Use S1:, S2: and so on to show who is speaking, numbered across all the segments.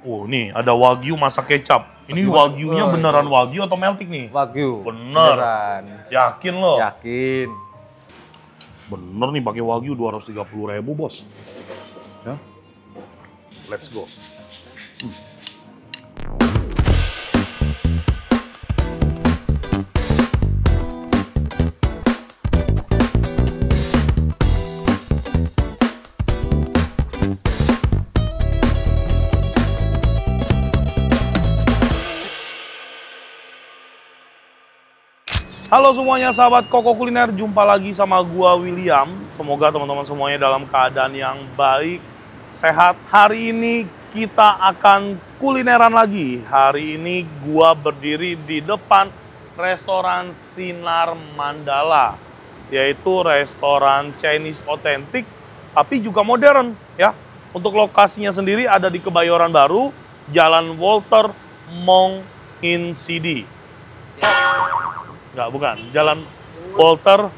S1: Oh, nih ada wagyu masak kecap. Ini wagyunya beneran wagyu atau meltik nih?
S2: Wagyu.
S1: Bener.
S2: Beneran.
S1: Yakin lo?
S2: Yakin.
S1: Bener nih pakai wagyu 230.000 bos. Ya. Let's go. Halo semuanya sahabat Koko Kuliner, jumpa lagi sama gua William. Semoga teman-teman semuanya dalam keadaan yang baik, sehat. Hari ini kita akan kulineran lagi. Hari ini gua berdiri di depan restoran Sinar Mandala, yaitu restoran Chinese otentik tapi juga modern ya. Untuk lokasinya sendiri ada di Kebayoran Baru, Jalan Walter Mong In City. Enggak, bukan. Jalan Walter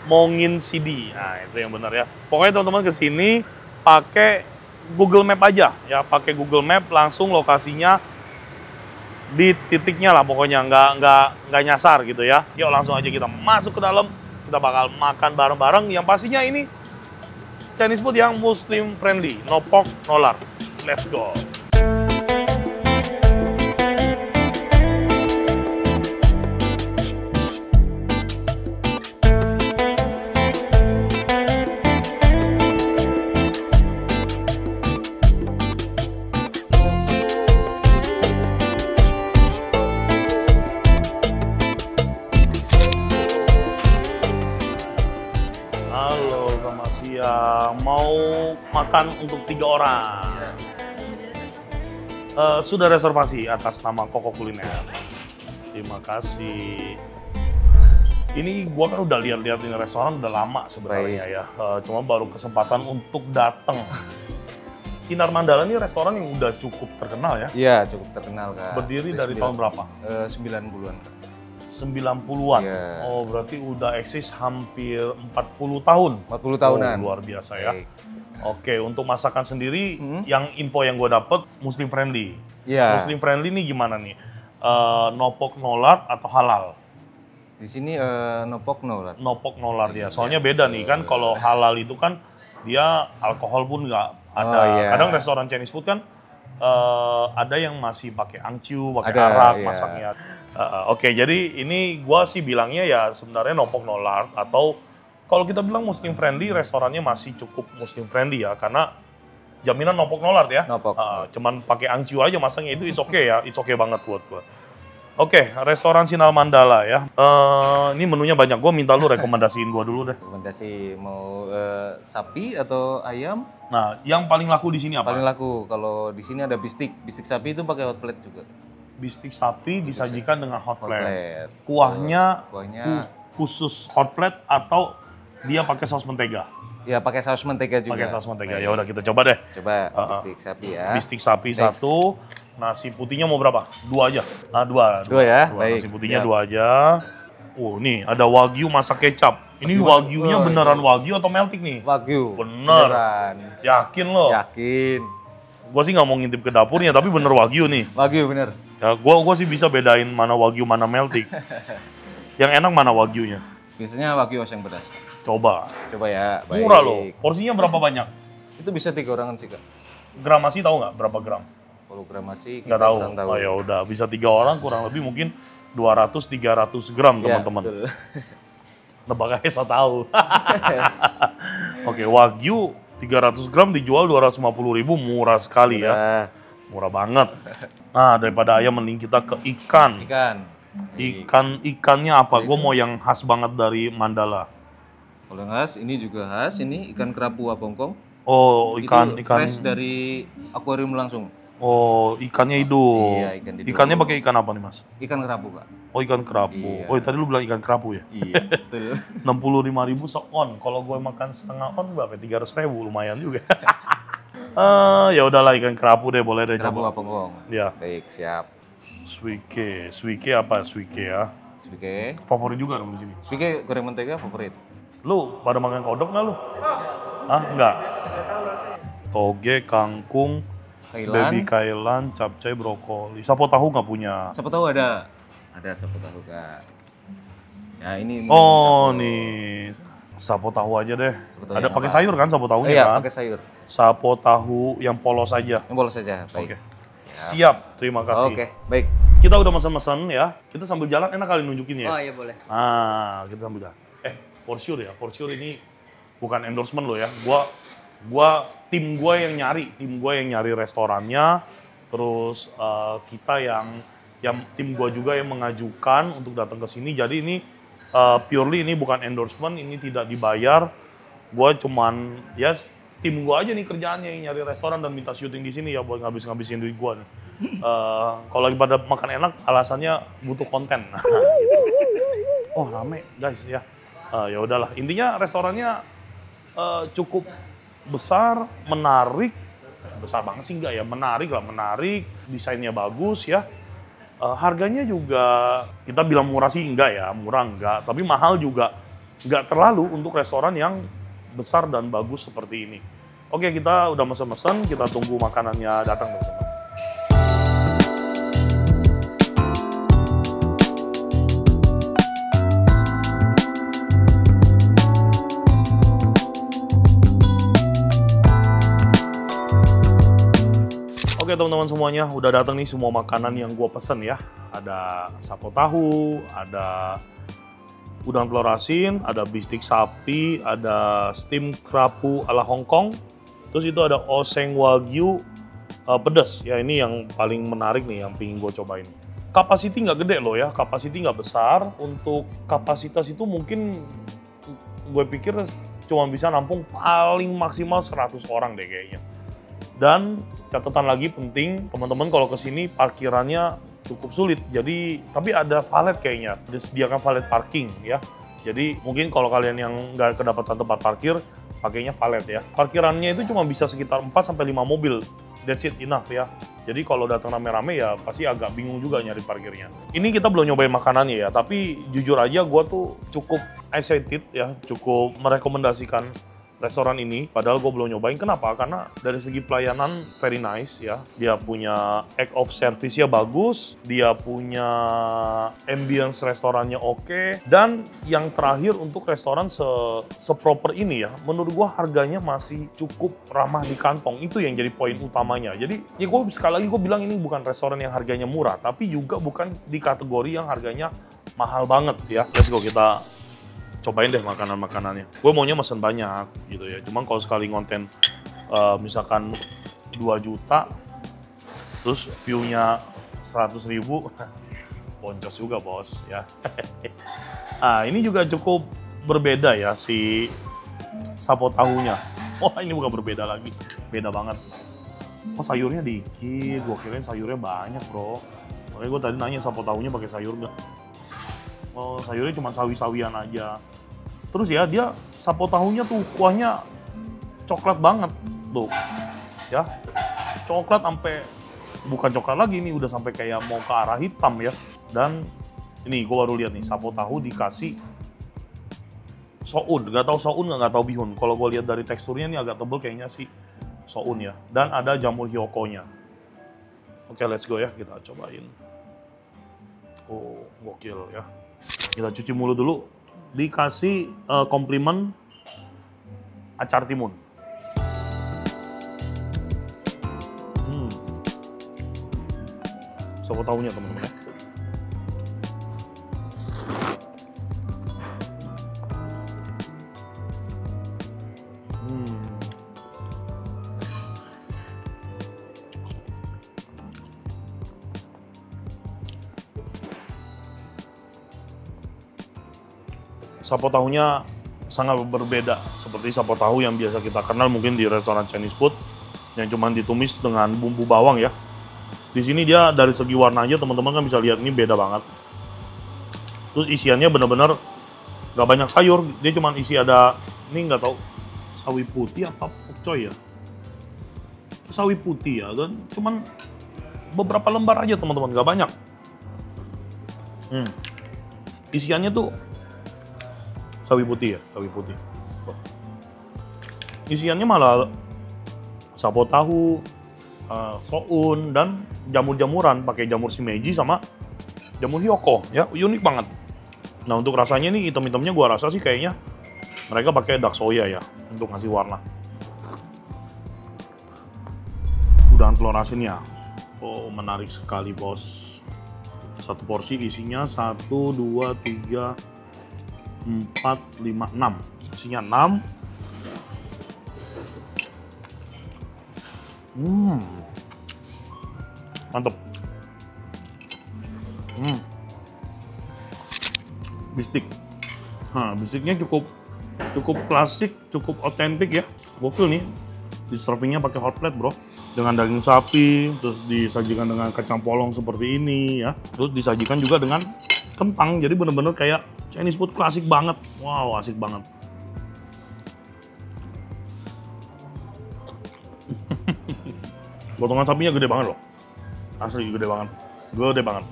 S1: Mongin City. Nah, itu yang benar ya. Pokoknya teman-teman kesini pakai Google Map aja ya. Pakai Google Map langsung lokasinya di titiknya lah. Pokoknya nggak nyasar gitu ya. Yuk langsung aja kita masuk ke dalam. Kita bakal makan bareng-bareng. Yang pastinya ini Chinese food yang Muslim friendly. No pork, no lard. Let's go. Halo, selamat siang. Mau makan untuk 3 orang. Sudah reservasi atas nama Koko Kuliner. Terima kasih. Ini gua kan udah lihat-lihat ini restoran udah lama sebenarnya ya. Cuma baru kesempatan untuk datang. Sinar Mandala ini restoran yang udah cukup terkenal ya?
S2: Iya, cukup terkenal Kak.
S1: Berdiri dari tahun berapa?
S2: 90-an.
S1: 90-an.
S2: Yeah.
S1: Oh, berarti udah eksis hampir 40 tahun.
S2: 40 tahunan.
S1: Oh, luar biasa ya.
S2: Baik.
S1: Oke, untuk masakan sendiri, yang info yang gue dapet Muslim friendly.
S2: Iya.
S1: Muslim friendly nih gimana nih? No pork, no lard atau halal?
S2: Di sini no pork no lard.
S1: No pork, no lard ya. Soalnya beda nih kan, kalau halal itu kan dia alkohol pun nggak ada.
S2: Oh, iya.
S1: Kadang restoran Chinese food kan ada yang masih pakai angcu, pakai
S2: Ada,
S1: arak
S2: iya.
S1: masaknya. Oke, jadi ini gua sih bilangnya ya sebenarnya no pork no lard, atau kalau kita bilang Muslim friendly, restorannya masih cukup Muslim friendly ya, karena jaminan no pork no lard ya.
S2: No pork.
S1: Cuman pakai angcu aja masaknya itu it's okay ya, it's okay banget buat gua. Oke, restoran Sinar Mandala ya. Ini menunya banyak, gua minta lu rekomendasiin gua dulu deh.
S2: Rekomendasi mau sapi atau ayam?
S1: Nah, yang paling laku di sini apa?
S2: Paling laku kalau di sini ada bistik. Bistik sapi itu pakai hot plate juga.
S1: Bistik sapi disajikan dengan hot
S2: Hot
S1: plate.
S2: plate.
S1: Kuahnya
S2: Kuahnya
S1: khusus hot plate atau dia pakai saus mentega?
S2: ya pakai saus mentega juga.
S1: Pakai saus mentega.
S2: Baik.
S1: Ya udah kita coba deh.
S2: Coba bistik sapi ya.
S1: Bistik sapi
S2: Baik.
S1: 1, nasi putihnya mau berapa? 2 aja. Nah, 2.
S2: Dua ya? Baik,
S1: Nasi putihnya
S2: siap.
S1: 2 aja. Oh, nih ada wagyu masak kecap. Ini wagyunya beneran wagyu atau meltik nih?
S2: Wagyu.
S1: Bener.
S2: Beneran.
S1: Yakin lo?
S2: Yakin.
S1: Gua sih nggak mau ngintip ke dapurnya, tapi bener wagyu nih.
S2: Wagyu bener.
S1: Ya, gua sih bisa bedain mana wagyu mana meltik. Yang enak mana wagyunya?
S2: Biasanya wagyu oseng pedas.
S1: Coba.
S2: Coba ya. Baik.
S1: Murah loh. Porsinya berapa banyak?
S2: Itu bisa 3 orangan sih Kak.
S1: Gramasi tahu nggak berapa gram?
S2: Kalau gramasi
S1: Nggak
S2: kita
S1: tahu.
S2: kurang tahu.
S1: Oh ya udah, bisa 3 orang kurang lebih mungkin 200-300 gram
S2: Ya,
S1: teman-teman.
S2: betul.
S1: Nebak aja saya tahu. Oke, wagyu 300 gram dijual 250.000, murah sekali ya.
S2: Udah.
S1: Murah banget. Nah, daripada ayam mending kita ke ikan. Ikannya apa? Gue mau yang khas banget dari Mandala.
S2: Kalau yang khas, ini juga khas. Ini ikan kerapu apongkong.
S1: Oh,
S2: Itu
S1: ikan.
S2: fresh dari akuarium langsung.
S1: Oh, ikannya hidup.
S2: Iya, ikan hidup.
S1: Ikannya pakai ikan apa nih, Mas?
S2: Ikan kerapu Kak.
S1: Oh, ikan kerapu.
S2: Iya.
S1: Oh, tadi lu bilang ikan kerapu ya?
S2: Iya, betul.
S1: 65.000 se-on. Kalau gue makan setengah on berapa? 300.000, lumayan juga. Ya udahlah ikan kerapu deh, boleh deh
S2: Kerapu
S1: coba.
S2: apongkong.
S1: Ya.
S2: Baik, siap.
S1: Suike apa suike ya?
S2: Suike.
S1: Favorit juga dong di sini.
S2: Suike goreng mentega favorit.
S1: Lu pada makan kodok nggak lu? Ah, enggak. Toge, kangkung,
S2: kailan.
S1: baby kailan, capcay, brokoli. Sapo tahu nggak punya.
S2: Sapo tahu ada sapo tahu Kak. Ya ini.
S1: Oh nih, sapo tahu aja deh.
S2: Sapo tahu
S1: Ada
S2: yang
S1: pakai
S2: apa?
S1: sayur kan sapo tahunya
S2: Iya,
S1: kan?
S2: pakai sayur.
S1: Sapo tahu yang polos aja.
S2: Yang bolos saja. Baik.
S1: Oke. Siap, terima kasih.
S2: Oke, baik.
S1: Kita udah mesen-mesen ya. Kita sambil jalan enak kali nunjukinnya ya.
S3: Oh iya boleh.
S1: Kita sambil jalan. For sure ini bukan endorsement lo ya. Tim gua yang nyari restorannya. Terus kita yang tim gua juga yang mengajukan untuk datang ke sini. Jadi ini purely ini bukan endorsement, ini tidak dibayar. Gua cuman tim gua aja nih kerjaannya yang nyari restoran dan minta syuting di sini ya buat ngabisin duit gua nih. Kalau lagi pada makan enak, alasannya butuh konten. Nah, gitu. Oh rame guys ya. Ya udahlah. Intinya restorannya cukup besar, menarik. Besar banget sih enggak ya? Menarik. Desainnya bagus ya. Harganya juga kita bilang murah sih enggak ya, murah enggak. Tapi mahal juga enggak terlalu untuk restoran yang besar dan bagus seperti ini. Oke, kita udah mesen-mesen, kita tunggu makanannya datang teman-teman. Oke teman-teman semuanya, udah datang nih semua makanan yang gua pesen ya. Ada sapo tahu, ada udang telur asin, ada bistik sapi, ada steam kerapu ala Hongkong. Terus itu ada oseng wagyu pedas. Ya ini yang paling menarik nih, yang pingin gue cobain. Kapasiti nggak gede loh ya, kapasiti nggak besar. Untuk kapasitas itu mungkin gue pikir cuma bisa nampung paling maksimal 100 orang deh kayaknya. Dan catatan lagi penting, teman-teman kalau kesini parkirannya cukup sulit. Jadi, tapi ada valet kayaknya, disediakan valet parking ya. Jadi mungkin kalau kalian yang nggak kedapatan tempat parkir, pakainya valet ya. Parkirannya itu cuma bisa sekitar 4-5 mobil. That's it, enough ya. Jadi kalau datang rame-rame ya pasti agak bingung juga nyari parkirnya. Ini kita belum nyobain makanannya ya, tapi jujur aja gue tuh cukup excited ya, cukup merekomendasikan restoran ini, padahal gue belum nyobain. Kenapa? Karena dari segi pelayanan very nice ya. Dia punya act of service-nya bagus, dia punya ambience restorannya oke, dan yang terakhir untuk restoran seproper ini ya, menurut gue harganya masih cukup ramah di kantong. Itu yang jadi poin utamanya. Jadi ya gue sekali lagi gue bilang ini bukan restoran yang harganya murah, tapi juga bukan di kategori yang harganya mahal banget ya. Let's go, kita cobain deh makanan-makanannya. Gue maunya mesen banyak gitu ya. Cuman kalau sekali ngonten misalkan 2 juta, terus view-nya 100.000, boncos juga bos ya. Nah ini juga cukup berbeda ya si sapo tahunya. Wah ini bukan berbeda lagi, beda banget. Oh sayurnya dikit, gue kirain sayurnya banyak bro. Makanya gue tadi nanya sapo tahunya pakai sayur nggak? Oh, sayurnya cuma sawi-sawian aja. Terus ya dia sapo tahunya tuh kuahnya coklat banget tuh. Ya. Coklat sampai bukan coklat lagi, ini udah sampai kayak mau ke arah hitam ya. Dan ini gua baru lihat nih sapo tahu dikasih soun. Gak tahu soun nggak tahu bihun. Kalau gua lihat dari teksturnya ini agak tebel kayaknya sih soun ya. Dan ada jamur hyokonya. Oke, let's go ya, kita cobain. Oh, gokil ya. Kita cuci mulut dulu, dikasih komplimen acar timun. Sapo tahunya teman-teman ya. Sapo tahunya sangat berbeda seperti sapo tahu yang biasa kita kenal mungkin di restoran Chinese food yang cuma ditumis dengan bumbu bawang ya. Di sini dia dari segi warna aja teman-teman kan bisa lihat ini beda banget. Terus isiannya benar-benar nggak banyak sayur, dia cuma isi ada ini nggak tahu sawi putih apa pokcoy ya. Sawi putih ya, dan cuman beberapa lembar aja teman-teman, nggak banyak. Isiannya tuh sawi putih ya, sawi putih. Isiannya malah sapo tahu, soun, dan jamur-jamuran, pakai jamur shimeji sama jamur hiyoko, ya unik banget. Nah untuk rasanya nih hitam-hitamnya gua rasa sih kayaknya mereka pakai dark soya ya untuk ngasih warna. Udang telur asinnya, oh menarik sekali bos. Satu porsi isinya 1, 2, 3, 4, 5, 6. Isinya 6. Mantep. Bistik. Nah, bistiknya cukup klasik, cukup otentik ya. Gokil nih. Di servingnya pakai hot plate bro. Dengan daging sapi, terus disajikan dengan kacang polong seperti ini ya. Terus disajikan juga dengan kentang. Jadi bener-bener kayak Chinese food klasik banget. Wow, asik banget. Potongan sapinya gede banget loh. Asli gede banget. Gede banget.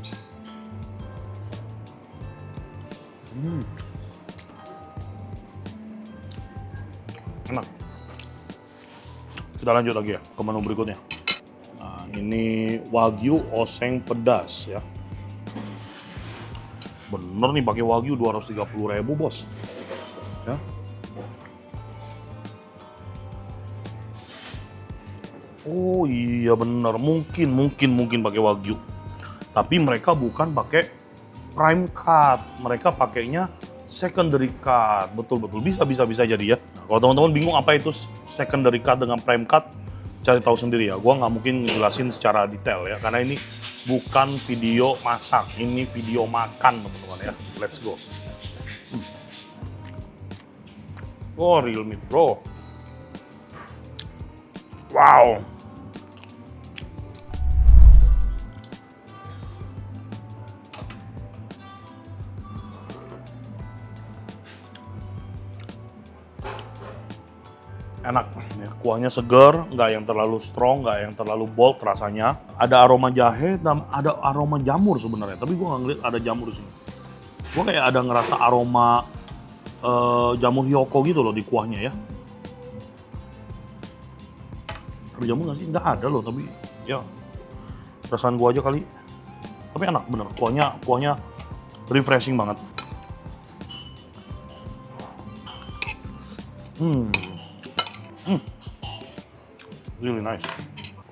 S1: Enak. Kita lanjut lagi ya ke menu berikutnya. Nah, ini wagyu oseng pedas ya. Bener nih pakai wagyu 230.000 bos. Ya. Oh iya bener, mungkin pakai wagyu. Tapi mereka bukan pakai prime cut, mereka pakainya secondary cut. Betul bisa jadi ya. Nah, kalau teman-teman bingung apa itu secondary cut dengan prime cut, cari tahu sendiri ya. Gua nggak mungkin ngejelasin secara detail ya, karena ini bukan video masak, ini video makan teman-teman ya. Let's go. Oh real meat bro. Wow. Enak, ya, kuahnya segar, nggak yang terlalu strong, nggak yang terlalu bold rasanya. Ada aroma jahe dan ada aroma jamur sebenarnya, tapi gue nggak ngeliat ada jamur di sini. Gue kayak ada ngerasa aroma jamur hiyoko gitu loh di kuahnya ya. Ada jamur nggak sih? Nggak ada loh, tapi ya perasaan gue aja kali. Tapi enak bener, kuahnya refreshing banget. Really nice.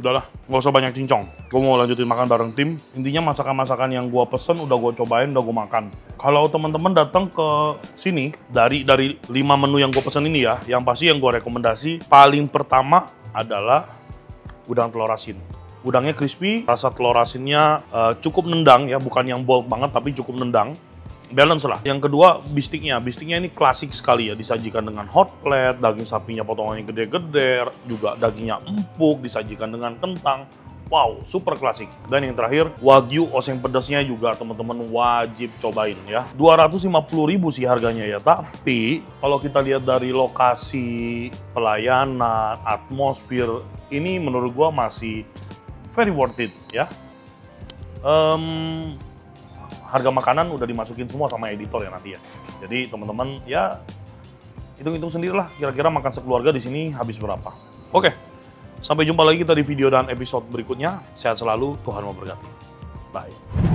S1: Udahlah, nggak usah banyak cincong. Gue mau lanjutin makan bareng tim. Intinya masakan-masakan yang gue pesen udah gue cobain, udah gue makan. Kalau teman-teman datang ke sini dari 5 menu yang gue pesen ini ya, yang pasti yang gue rekomendasi paling pertama adalah udang telur asin. Udangnya crispy, rasa telur asinnya cukup nendang ya, bukan yang bold banget tapi cukup nendang. Balance lah. Yang kedua bistiknya ini klasik sekali ya, disajikan dengan hot plate, daging sapinya potongannya gede-gede, juga dagingnya empuk, disajikan dengan kentang. Wow, super klasik. Dan yang terakhir, wagyu oseng pedasnya juga teman-teman wajib cobain ya. 250.000 sih harganya ya, tapi kalau kita lihat dari lokasi, pelayanan, atmosfer, ini menurut gua masih very worth it ya. Harga makanan udah dimasukin semua sama editor ya nanti ya. Jadi teman-teman ya hitung-hitung sendirilah kira-kira makan sekeluarga di sini habis berapa. Oke, sampai jumpa lagi kita di video dan episode berikutnya. Sehat selalu, Tuhan memberkati. Bye.